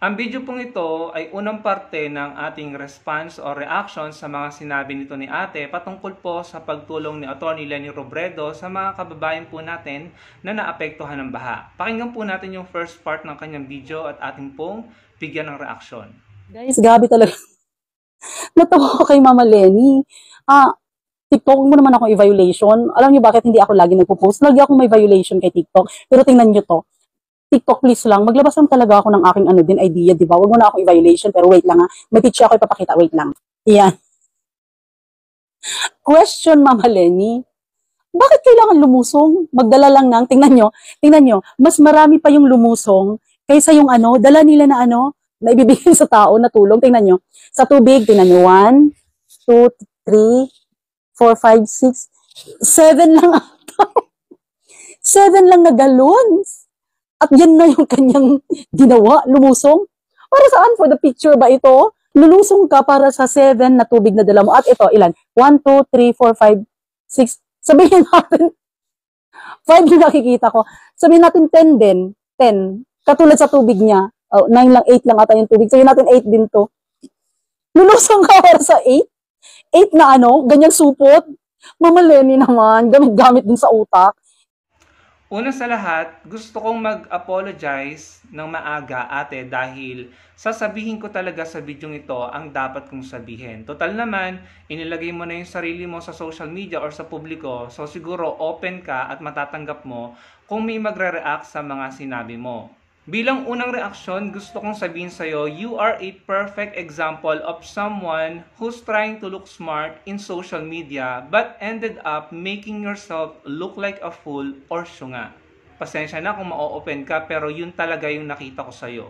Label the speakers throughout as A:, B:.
A: Ang video pong ito ay unang parte ng ating response o reaction sa mga sinabi nito ni ate patungkol po sa pagtulong ni Atty. Leni Robredo sa mga kababayan po natin na naapektuhan ng baha. Pakinggan po natin yung first part ng kanyang video at ating pong bigyan ng reaksyon.
B: Guys, gabi talaga. Natawa ko kay Mama Leni. TikTok mo naman ako i-violation. Alam niyo bakit hindi ako lagi nagpo-post? Lagi ako may violation kay TikTok. Pero tingnan niyo to. TikTok please lang, maglabas lang talaga ako ng aking idea, di ba? Wag mo na ako i-violation, pero wait lang ha. May picture ako ipapakita, wait lang. Yan. Question, Mama Leni. Bakit kailangan lumusong? Magdala lang ng, tingnan nyo, mas marami pa yung lumusong kaysa yung dala nila na na ibibigay sa tao na tulong. Tingnan nyo. Sa tubig, tingnan nyo, 1, 2, 3, 4, 5, 6, 7 lang ata. 7 lang na gallons. At yan na yung kanyang ginawa, lumusong. Para saan? For the picture ba ito? Lulusong ka para sa 7 na tubig na dala mo. At ito, ilan? 1, 2, 3, 4, 5, 6. Sabihin natin, 5 yung nakikita ko. Sabihin natin 10 din. 10. Katulad sa tubig niya. 9 lang, 8 lang ata yung tubig. Sabihin natin 8 din to. Lulusong ka para sa 8? 8 na ganyang supot. Mama Leni naman, gamit-gamit din sa utak.
A: Una sa lahat, gusto kong mag-apologize ng maaga ate dahil sasabihin ko talaga sa video ito ang dapat kong sabihin. Total naman, inilagay mo na yung sarili mo sa social media or sa publiko, so siguro open ka at matatanggap mo kung may magre-react sa mga sinabi mo. Bilang unang reaksyon, gusto kong sabihin sa'yo, you are a perfect example of someone who's trying to look smart in social media but ended up making yourself look like a fool or syunga. Pasensya na kung ma-open ka pero yun talaga yung nakita ko sa'yo.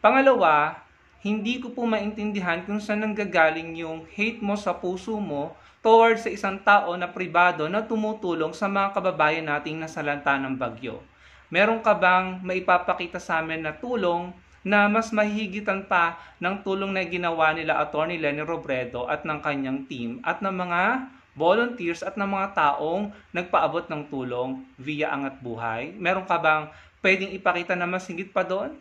A: Pangalawa, hindi ko po maintindihan kung saan nanggagaling yung hate mo sa puso mo towards sa isang tao na pribado na tumutulong sa mga kababayan nating nasalanta ng bagyo. Meron ka bang maipapakita sa amin na tulong na mas mahihigitan pa ng tulong na ginawa nila Atty. Leni Robredo at ng kanyang team at ng mga volunteers at ng mga taong nagpaabot ng tulong via Angat Buhay? Meron ka bang pwedeng ipakita na mas higit pa doon?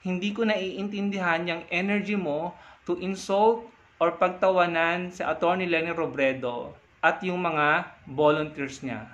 A: Hindi ko naiintindihan yung energy mo to insult or pagtawanan si Atty. Leni Robredo at yung mga volunteers niya.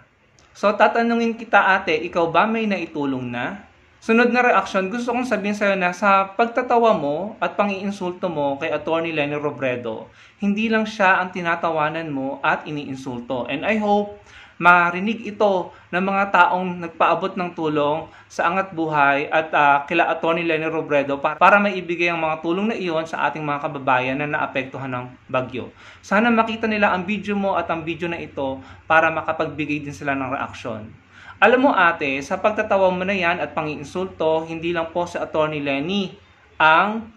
A: So, tatanungin kita ate, ikaw ba may naitulong na? Sunod na reaction, gusto kong sabihin sa'yo na sa pagtatawa mo at pang-iinsulto mo kay Atty. Leni Robredo, hindi lang siya ang tinatawanan mo at iniinsulto. And I hope marinig ito ng mga taong nagpaabot ng tulong sa Angat Buhay at kila Atty. Leni Robredo para maibigay ang mga tulong na iyon sa ating mga kababayan na naapektuhan ng bagyo. Sana makita nila ang video mo at ang video na ito para makapagbigay din sila ng reaksyon. Alam mo ate, sa pagtatawa mo na yan at pang-iinsulto, hindi lang po si Atty. Leni ang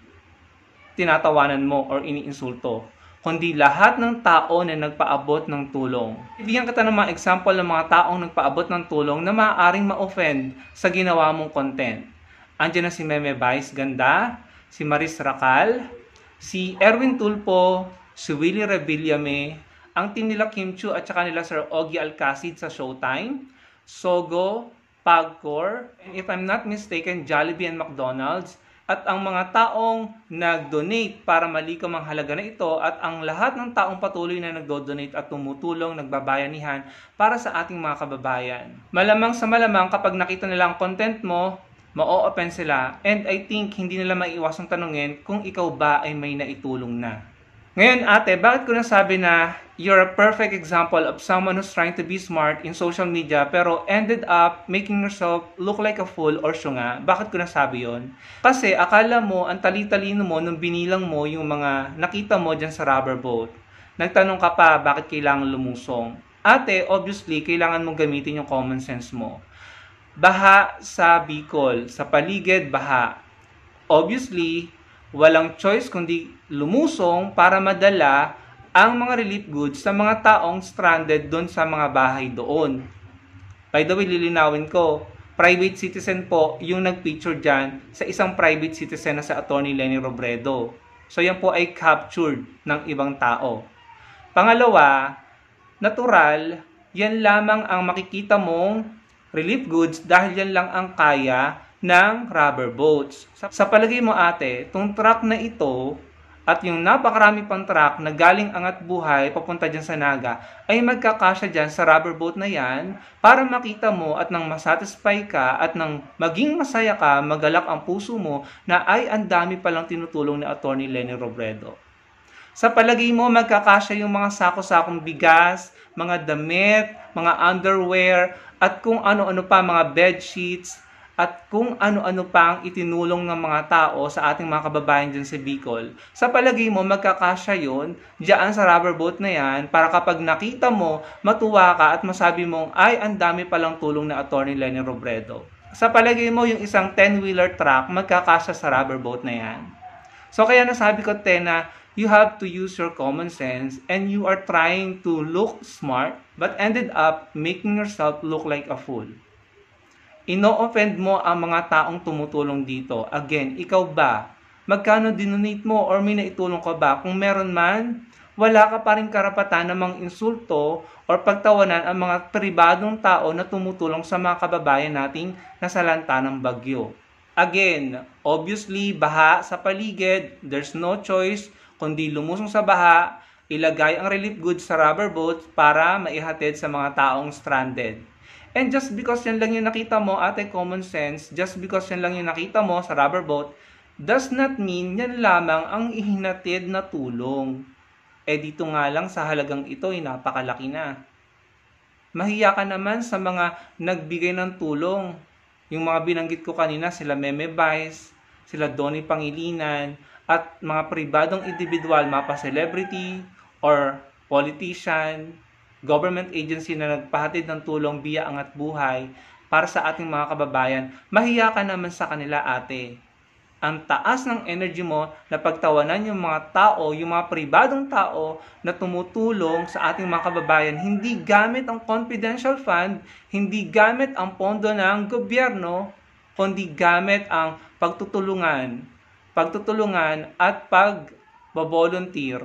A: tinatawanan mo or iniinsulto, kundi lahat ng tao na nagpaabot ng tulong. Ibigyan kita ng mga example ng mga taong nagpaabot ng tulong na maaaring ma-offend sa ginawa mong content. Andiyan na si Meme Vice Ganda, si Maris Racal, si Erwin Tulpo, si Willie Revillame, ang team nila Kim Chu at saka nila Sir Ogie Alcacid sa Showtime, Sogo, Pagcor, and if I'm not mistaken, Jollibee and McDonald's, at ang mga taong nag-donate para malikom ang halaga na ito at ang lahat ng taong patuloy na nagdo-donate at tumutulong, nagbabayanihan para sa ating mga kababayan. Malamang sa malamang kapag nakita nila ang content mo, ma-o-open sila and I think hindi nila maiiwasang tanungin kung ikaw ba ay may naitulong na. Ngayon ate, bakit ko nasabi na you're a perfect example of someone who's trying to be smart in social media pero ended up making yourself look like a fool or syunga? Bakit ko nasabi yon? Kasi akala mo, ang tali-talino mo nung binilang mo yung mga nakita mo dyan sa rubber boat. Nagtanong ka pa bakit kailangan lumusong. Ate, obviously, kailangan mong gamitin yung common sense mo. Baha sa Bicol, sa paligid, baha. Obviously, walang choice kundi lumusong para madala ang mga relief goods sa mga taong stranded doon sa mga bahay doon. By the way, lilinawin ko, private citizen po yung nag-picture dyan sa isang private citizen na sa Atty. Leni Robredo. So yan po ay captured ng ibang tao. Pangalawa, natural, yan lamang ang makikita mong relief goods dahil yan lang ang kaya ng rubber boats. Sa palagay mo ate, itong truck na ito at yung napakarami pang truck na galing Angat Buhay papunta dyan sa Naga ay magkakasya dyan sa rubber boat na yan para makita mo at nang masatisfy ka at nang maging masaya ka, magalak ang puso mo na ay ang dami palang tinutulong ni Atty. Leni Robredo. Sa palagay mo, magkakasya yung mga sako-sakong bigas, mga damit, mga underwear, at kung ano-ano pa, mga bed sheets, at kung ano-ano pa ang itinulong ng mga tao sa ating mga kababayan dyan sa Bicol. Sa palagay mo, magkakasya yun dyan sa rubber boat na yan para kapag nakita mo, matuwa ka at masabi mong, ay, ang dami palang tulong na Atty. Leni Robredo. Sa palagay mo, yung isang 10-wheeler truck, magkakasya sa rubber boat na yan. So kaya nasabi ko, Tena, you have to use your common sense and you are trying to look smart but ended up making yourself look like a fool. Ino-offend mo ang mga taong tumutulong dito. Again, ikaw ba? Magkano dinonate mo or may naitulong ka ba? Kung meron man, wala ka pa rin karapatan na mang insulto or pagtawanan ang mga pribadong tao na tumutulong sa mga kababayan nating nasalanta ng bagyo. Again, obviously, baha sa paligid, there's no choice kundi lumusong sa baha, ilagay ang relief goods sa rubber boat para maihatid sa mga taong stranded. And just because yan lang yung nakita mo, ate, common sense, just because yan lang yung nakita mo sa rubber boat, does not mean yan lamang ang ihinatid na tulong. Dito nga lang sa halagang ito ay napakalaki na. Mahiya ka naman sa mga nagbigay ng tulong. Yung mga binanggit ko kanina, sila Meme Vice, sila Donnie Pangilinan, at mga pribadong individual, mapa-celebrity or politician, government agency na nagpahatid ng tulong via Angat Buhay para sa ating mga kababayan, mahiya ka naman sa kanila, ate. Ang taas ng energy mo na pagtawanan yung mga tao, yung mga pribadong tao na tumutulong sa ating mga kababayan, hindi gamit ang confidential fund, hindi gamit ang pondo ng gobyerno, kundi gamit ang pagtutulungan at pag-volunteer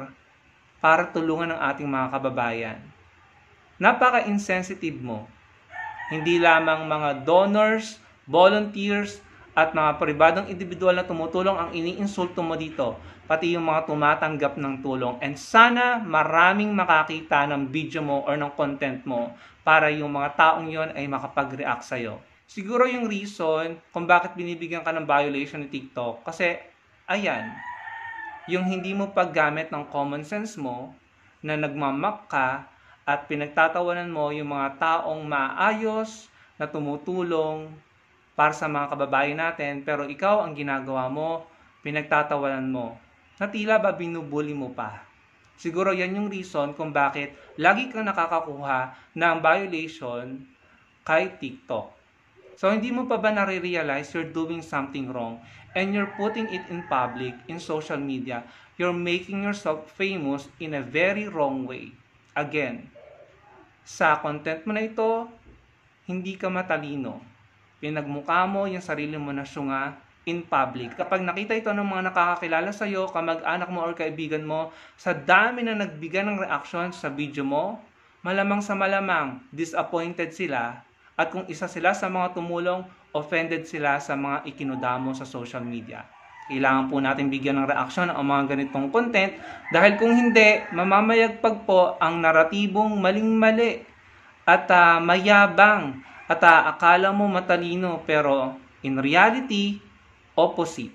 A: para tulungan ang ating mga kababayan. Napaka-insensitive mo. Hindi lamang mga donors, volunteers, at mga pribadong individual na tumutulong ang iniinsulto mo dito, pati yung mga tumatanggap ng tulong. And sana maraming makakita ng video mo or ng content mo para yung mga taong yon ay makapag-react sa'yo. Siguro yung reason kung bakit binibigyan ka ng violation ni TikTok, kasi ayan, yung hindi mo paggamit ng common sense mo, na nagmamak ka, at pinagtatawanan mo yung mga taong maayos na tumutulong para sa mga kababayan natin, pero ikaw ang ginagawa mo, pinagtatawanan mo, na tila ba binubuli mo pa. Siguro yan yung reason kung bakit lagi kang nakakakuha ng violation kay TikTok. So hindi mo pa ba nare-realize you're doing something wrong and you're putting it in public, in social media, you're making yourself famous in a very wrong way. Again, sa content mo na ito, hindi ka matalino. Pinagmukha mo yung sarili mo na syunga in public. Kapag nakita ito ng mga nakakakilala sa iyo, kamag-anak mo or kaibigan mo, sa dami na nagbigay ng reaction sa video mo, malamang sa malamang, disappointed sila. At kung isa sila sa mga tumulong, offended sila sa mga ikinudamo sa social media. Kailangan po natin bigyan ng reaksyon ang mga ganitong content dahil kung hindi, mamamayagpag po ang naratibong maling-mali at mayabang at akala mo matalino pero in reality, opposite.